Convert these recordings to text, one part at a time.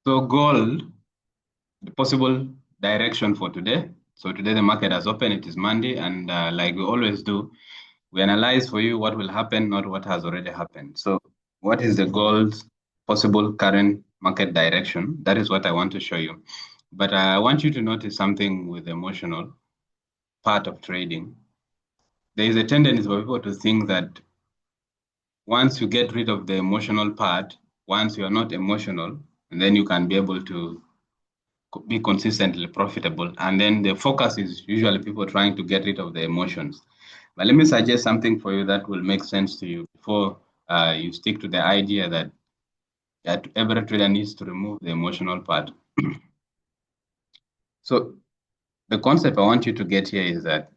So gold, the possible direction for today. So today the market has opened. It is Monday, and like we always do, we analyze for you what will happen, not what has already happened. So what is the gold's possible current market direction? That is what I want to show you. But I want you to notice something with the emotional part of trading. There is a tendency for people to think that once you get rid of the emotional part, once you are not emotional, and then you can be able to be consistently profitable. And then the focus is usually people trying to get rid of the emotions. But let me suggest something for you that will make sense to you before you stick to the idea that every trader needs to remove the emotional part. So the concept I want you to get here is that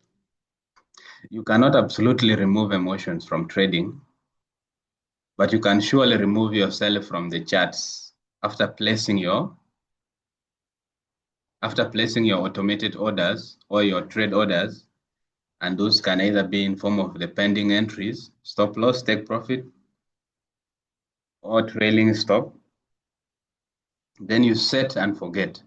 you cannot absolutely remove emotions from trading, but you can surely remove yourself from the charts after placing your automated orders or your trade orders, and those can either be in form of the pending entries, stop loss, take profit, or trailing stop. Then you set and forget.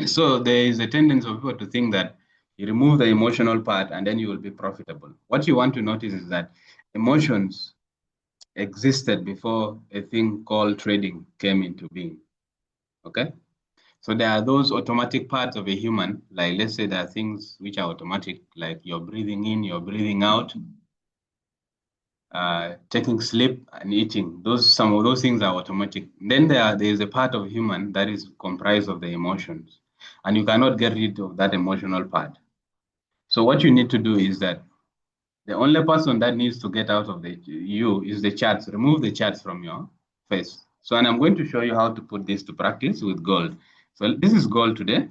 So there is a tendency of people to think that you remove the emotional part and then you will be profitable. What you want to notice is that emotions existed before a thing called trading came into being. Okay? So there are those automatic parts of a human, like let's say there are things which are automatic, like you're breathing in, you're breathing out, taking sleep and eating. Some of those things are automatic. Then there is a part of human that is comprised of the emotions, and you cannot get rid of that emotional part. So what you need to do is that the only person that needs to get out of you is the charts. Remove the charts from your face. So, and I'm going to show you how to put this to practice with gold. So this is gold today.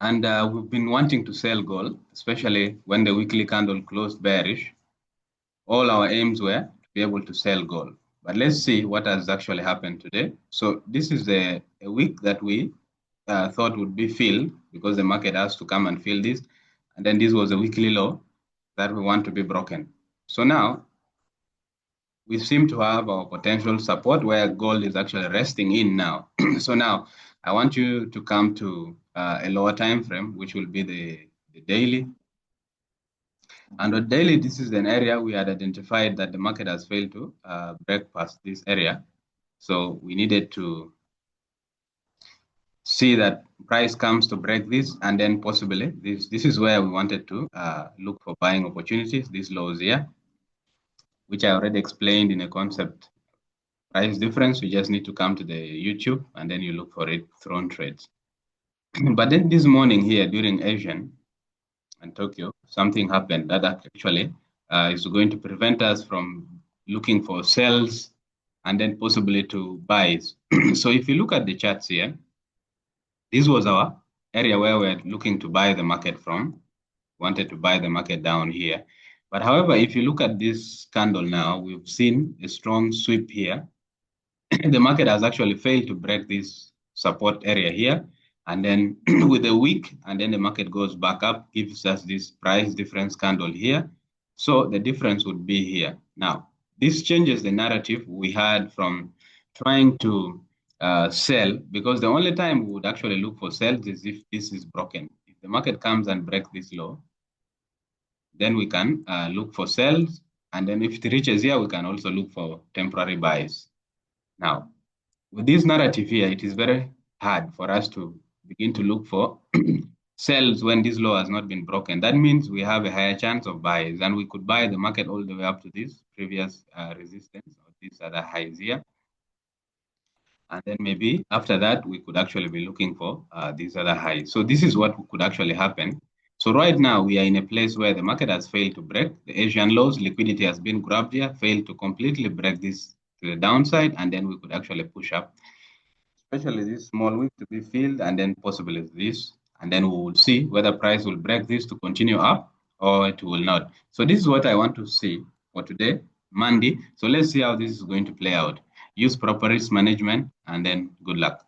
And we've been wanting to sell gold, especially when the weekly candle closed bearish. All our aims were to be able to sell gold. But let's see what has actually happened today. So this is a week that we thought would be filled because the market has to come and fill this. And then this was a weekly low that we want to be broken. So now we seem to have our potential support where gold is actually resting in now. So now I want you to come to a lower time frame, which will be the daily. And on daily, this is an area we had identified that the market has failed to break past this area. So we needed to see that price comes to break this, and then possibly this is where we wanted to look for buying opportunities, these lows here, which I already explained in a concept price difference. You just need to come to the YouTube and then you look for it thrown trades. But then this morning here during Asian and Tokyo, something happened that actually is going to prevent us from looking for sells and then possibly to buys. So if you look at the charts here, this was our area where we're looking to buy the market from. Wanted to buy the market down here. But however, if you look at this candle now, we've seen a strong sweep here. The market has actually failed to break this support area here. And then with a wick, and then the market goes back up, gives us this price difference candle here. So the difference would be here. Now, this changes the narrative we had from trying to sell, because the only time we would actually look for sales is if this is broken. If the market comes and breaks this low, then we can look for sales. And then if it reaches here, we can also look for temporary buys. Now, with this narrative here, it is very hard for us to begin to look for sells when this low has not been broken. That means we have a higher chance of buys, and we could buy the market all the way up to this previous resistance or these other highs here. And then maybe after that, we could actually be looking for these other highs. So this is what could actually happen. So right now, we are in a place where the market has failed to break. The Asian lows, liquidity has been grabbed here, failed to completely break this to the downside, and then we could actually push up, especially this small wick to be filled, and then possibly this, and then we will see whether price will break this to continue up or it will not. So this is what I want to see for today, Monday. So let's see how this is going to play out. Use proper risk management, and then good luck.